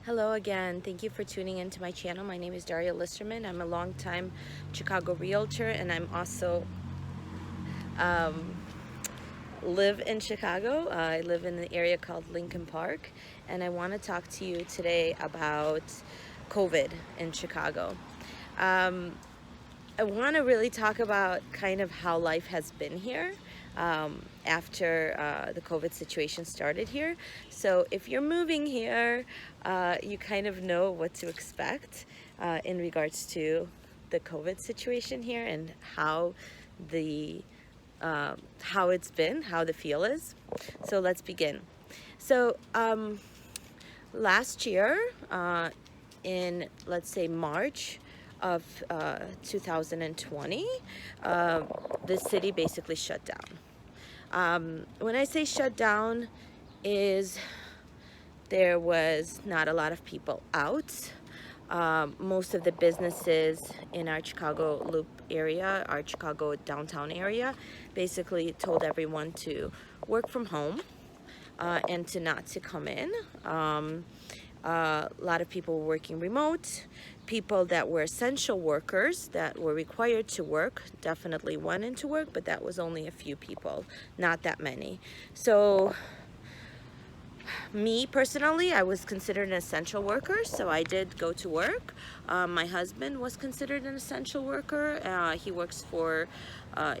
Hello again. Thank you for tuning into my channel. My name is Darya Lisserman. I'm a longtime Chicago realtor, and I'm also live in Chicago. I live in an area called Lincoln Park, and I want to talk to you today about COVID in Chicago. I want to really talk about kind of how life has been here after the COVID situation started here. So if you're moving here, you kind of know what to expect in regards to the COVID situation here and the how it's been, how the feel is. So let's begin. So last year, in let's say March of 2020, the city basically shut down. When I say shut down, is there was not a lot of people out. Most of the businesses in our Chicago Loop area, our Chicago downtown area, basically told everyone to work from home and not to come in. A lot of people were working remote. People that were essential workers that were required to work definitely went into work, but that was only a few people, not that many. So me personally, I was considered an essential worker, so I did go to work. My husband was considered an essential worker. He works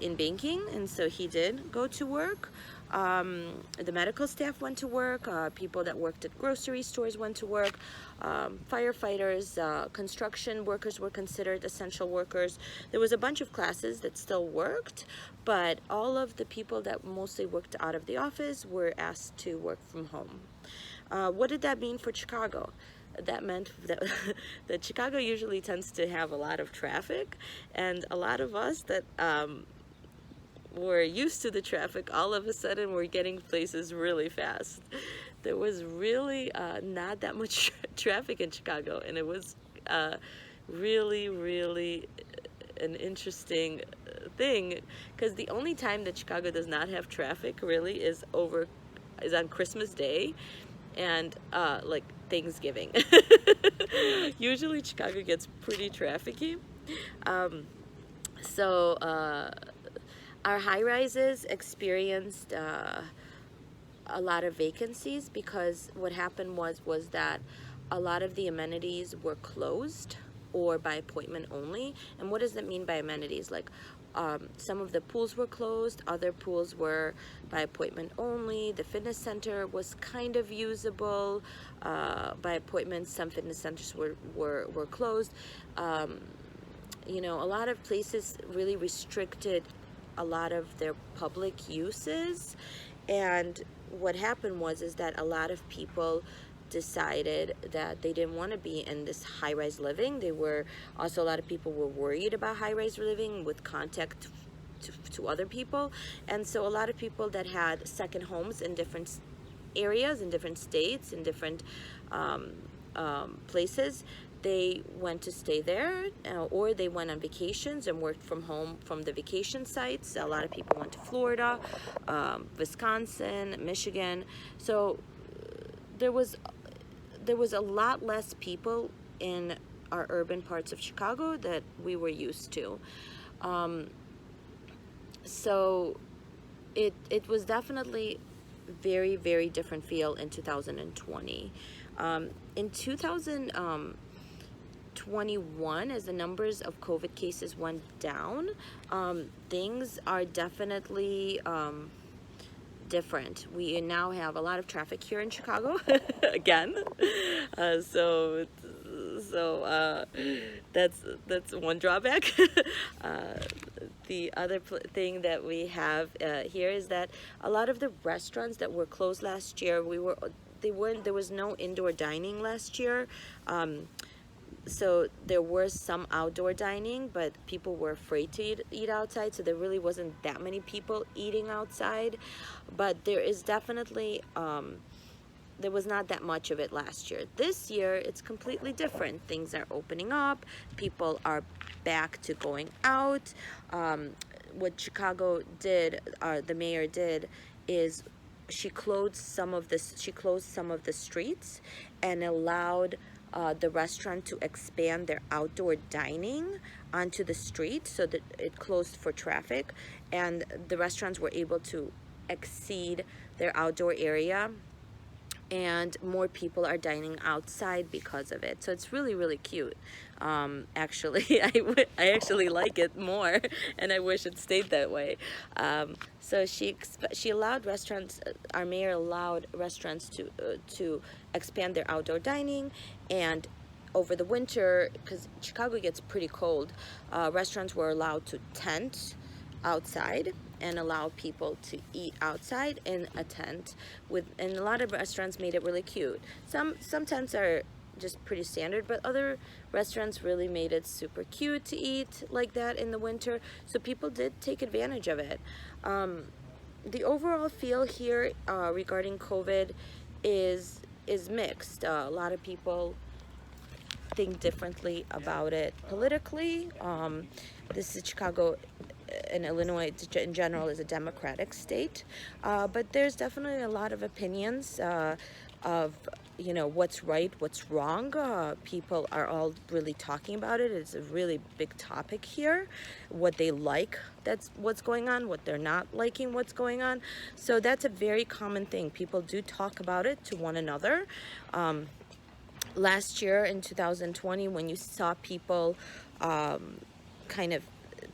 in banking, and so he did go to work. The medical staff went to work. People that worked at grocery stores went to work. Firefighters, construction workers were considered essential workers. There was a bunch of classes that still worked, but all of the people that mostly worked out of the office were asked to work from home. What did that mean for Chicago? That meant that Chicago usually tends to have a lot of traffic, and a lot of us that were used to the traffic, all of a sudden we're getting places really fast. There was really not that much traffic in Chicago, and it was really an interesting thing, because the only time that Chicago does not have traffic really is on Christmas Day and like Thanksgiving. Usually Chicago gets pretty trafficy. So our high rises experienced a lot of vacancies, because what happened was that a lot of the amenities were closed or by appointment only. And what does that mean by amenities? Like some of the pools were closed, other pools were by appointment only. The fitness center was kind of usable by appointment. Some fitness centers were closed. You know, a lot of places really restricted a lot of their public uses, and what happened was that a lot of people decided that they didn't want to be in this high-rise living. They were also, a lot of people were worried about high-rise living with contact to other people, and so a lot of people that had second homes in different areas, in different states, in different places, they went to stay there, or they went on vacations and worked from home from the vacation sites. A lot of people went to Florida, Wisconsin, Michigan. So there was a lot less people in our urban parts of Chicago that we were used to. So it was definitely very different feel in 2020. In 2021, as the numbers of COVID cases went down, things are definitely different. We now have a lot of traffic here in Chicago again. So that's one drawback. The other thing that we have here is that a lot of the restaurants that were closed last year, there was no indoor dining last year. So there was some outdoor dining, but people were afraid to eat outside, so there really wasn't that many people eating outside. But there is definitely there was not that much of it last year. This year, it's completely different. Things are opening up. People are back to going out. What Chicago did, the mayor did, is she closed some of the streets and allowed the restaurant to expand their outdoor dining onto the street, so that it closed for traffic, and the restaurants were able to exceed their outdoor area, and more people are dining outside because of it. So it's really, really cute. Actually, I actually like it more, and I wish it stayed that way. So she allowed restaurants. Our mayor allowed restaurants to expand their outdoor dining, and over the winter, because Chicago gets pretty cold, restaurants were allowed to tent outside and allow people to eat outside in a tent and a lot of restaurants made it really cute. Some tents are just pretty standard, but other restaurants really made it super cute to eat like that in the winter, so people did take advantage of it. The overall feel here regarding COVID is mixed. A lot of people think differently about it politically. This is Chicago and Illinois in general is a Democratic state, but there's definitely a lot of opinions of what's right, what's wrong. People are all really talking about it. It's a really big topic here. What they like, that's what's going on. What they're not liking, what's going on. So that's a very common thing. People do talk about it to one another. Last year in 2020, when you saw people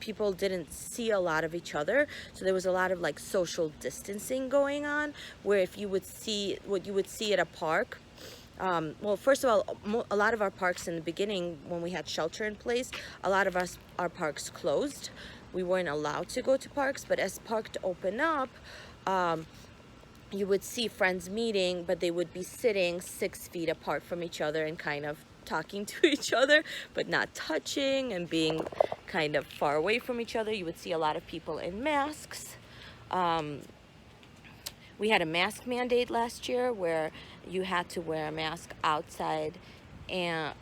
people didn't see a lot of each other, so there was a lot of like social distancing going on, where if you would see what you would see at a park, well, first of all, a lot of our parks in the beginning, when we had shelter in place, a lot of our parks closed. We weren't allowed to go to parks, but as parks open up, you would see friends meeting, but they would be sitting 6 feet apart from each other and kind of talking to each other, but not touching, and being kind of far away from each other. You would see a lot of people in masks. We had a mask mandate last year where you had to wear a mask outside and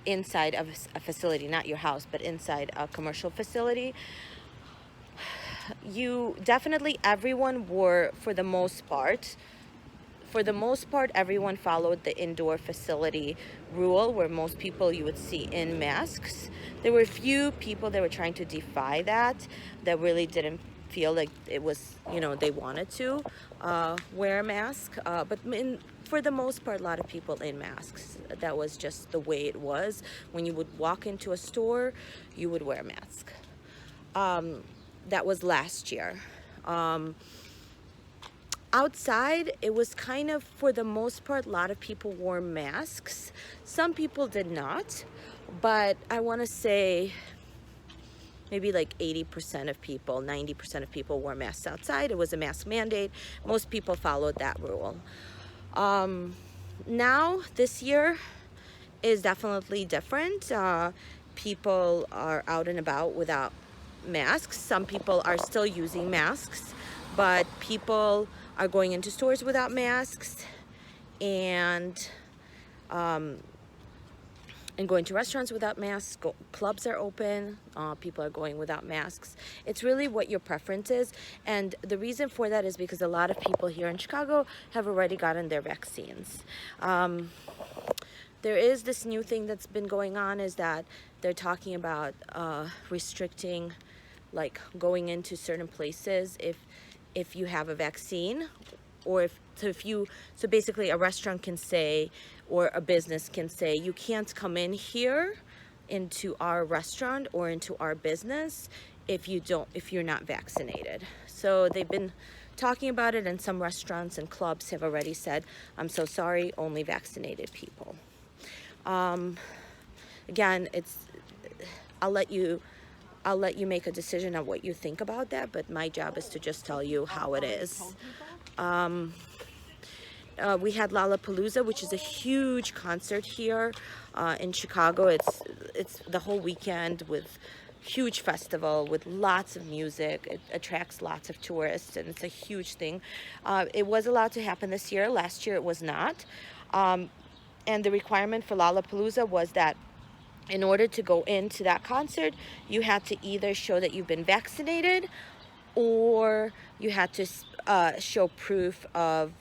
inside of a facility, not your house, but inside a commercial facility. Everyone wore, for the most part, everyone followed the indoor facility rule, where most people you would see in masks. There were a few people that were trying to defy that really didn't feel like it was, they wanted to wear a mask. But for the most part, a lot of people in masks. That was just the way it was. When you would walk into a store, you would wear a mask. That was last year. Outside, it was kind of, for the most part, a lot of people wore masks. Some people did not, but I want to say maybe like 80% of people, 90% of people wore masks outside. It was a mask mandate. Most people followed that rule. Now, this year is definitely different. People are out and about without masks. Some people are still using masks, but people are going into stores without masks, and going to restaurants without masks. Clubs are open. People are going without masks. It's really what your preference is, and the reason for that is because a lot of people here in Chicago have already gotten their vaccines. There is this new thing that's been going on, is that they're talking about restricting, like, going into certain places if you have a vaccine, or so basically a restaurant can say, or a business can say, you can't come in here into our restaurant or into our business if you're not vaccinated. So they've been talking about it, and some restaurants and clubs have already said, I'm so sorry, only vaccinated people. Again, I'll let you make a decision on what you think about that, but my job is to just tell you how it is. We had Lollapalooza, which is a huge concert here in Chicago. It's the whole weekend, with huge festival with lots of music. It attracts lots of tourists, and it's a huge thing. It was allowed to happen this year. Last year it was not. And the requirement for Lollapalooza was that in order to go into that concert, you had to either show that you've been vaccinated, or you had to show proof of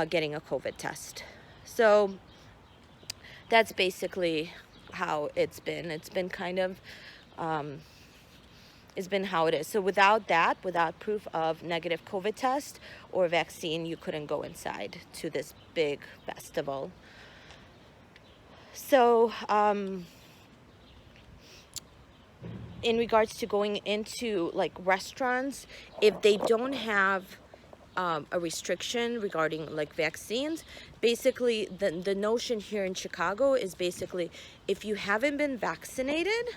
getting a COVID test. So that's basically how it's been. It's been kind of, it's been how it is. So without that, without proof of negative COVID test or vaccine, you couldn't go inside to this big festival. So in regards to going into like restaurants, if they don't have a restriction regarding like vaccines, basically the notion here in Chicago is basically, if you haven't been vaccinated,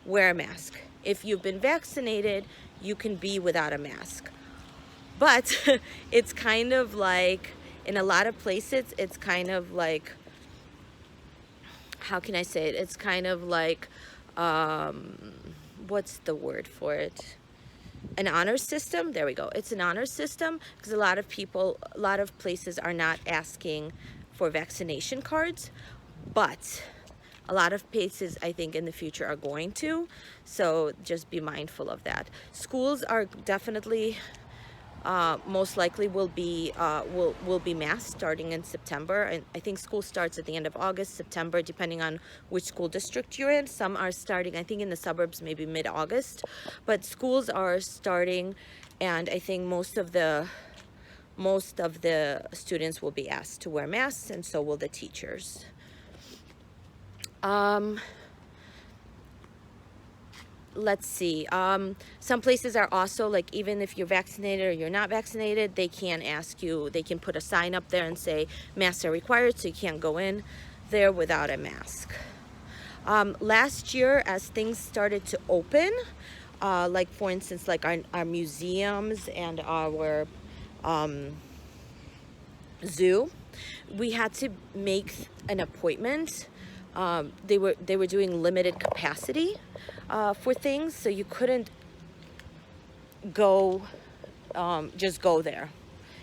wear a mask. If you've been vaccinated, you can be without a mask. But it's kind of like, in a lot of places, it's kind of like, how can I say it? It's kind of like, what's the word for it? An honor system. There we go. It's an honor system, because a lot of people, a lot of places are not asking for vaccination cards, but a lot of places I think in the future are going to. So just be mindful of that. Schools are definitely most likely will be masked starting in September. And I think school starts at the end of August, September, depending on which school district you're in. Some are starting, I think in the suburbs, maybe mid-August, but schools are starting, and I think most of the students will be asked to wear masks, and so will the teachers. Let's see, some places are also like, even if you're vaccinated or you're not vaccinated, they can ask you, they can put a sign up there and say masks are required, so you can't go in there without a mask. Last year, as things started to open, like for instance, like our museums and our zoo, we had to make an appointment. They were doing limited capacity for things, so you couldn't go just go there.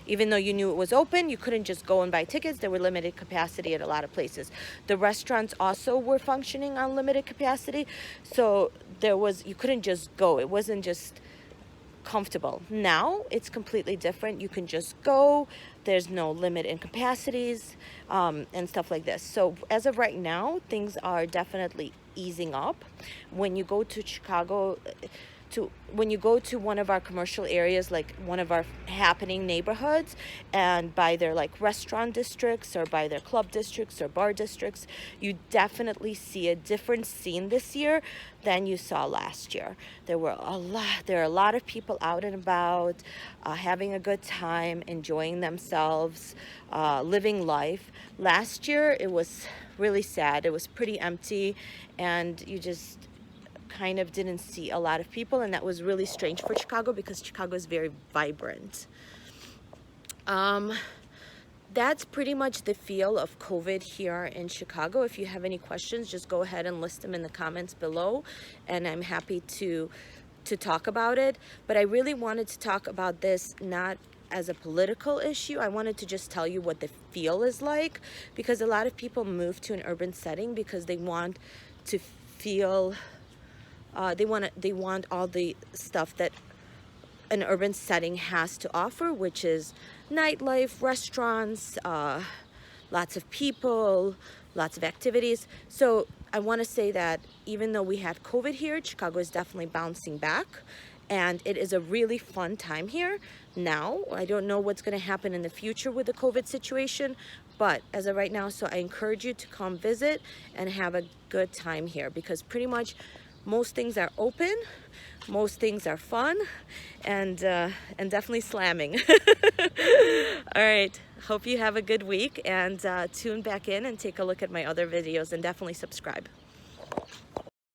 Even though you knew it was open, you couldn't just go and buy tickets. There were limited capacity at a lot of places. The restaurants also were functioning on limited capacity, so you couldn't just go. It wasn't just comfortable. Now it's completely different. You can just go. There's no limit in capacities and stuff like this. So as of right now, things are definitely easing up. When you go to Chicago, when you go to one of our commercial areas, like one of our happening neighborhoods, and by their like restaurant districts or by their club districts or bar districts, you definitely see a different scene this year than you saw last year. There are a lot of people out and about, having a good time, enjoying themselves, living life. Last year it was really sad. It was pretty empty, and you just kind of didn't see a lot of people, and that was really strange for Chicago, because Chicago is very vibrant. That's pretty much the feel of COVID here in Chicago. If you have any questions, just go ahead and list them in the comments below, and I'm happy to talk about it. But I really wanted to talk about this not as a political issue. I wanted to just tell you what the feel is like, because a lot of people move to an urban setting because they want to feel they want all the stuff that an urban setting has to offer, which is nightlife, restaurants, lots of people, lots of activities. So I want to say that even though we had COVID here, Chicago is definitely bouncing back, and it is a really fun time here now. I don't know what's going to happen in the future with the COVID situation, but as of right now, so I encourage you to come visit and have a good time here, because pretty much most things are open, most things are fun, and definitely slamming. All right, hope you have a good week, and tune back in and take a look at my other videos, and definitely subscribe.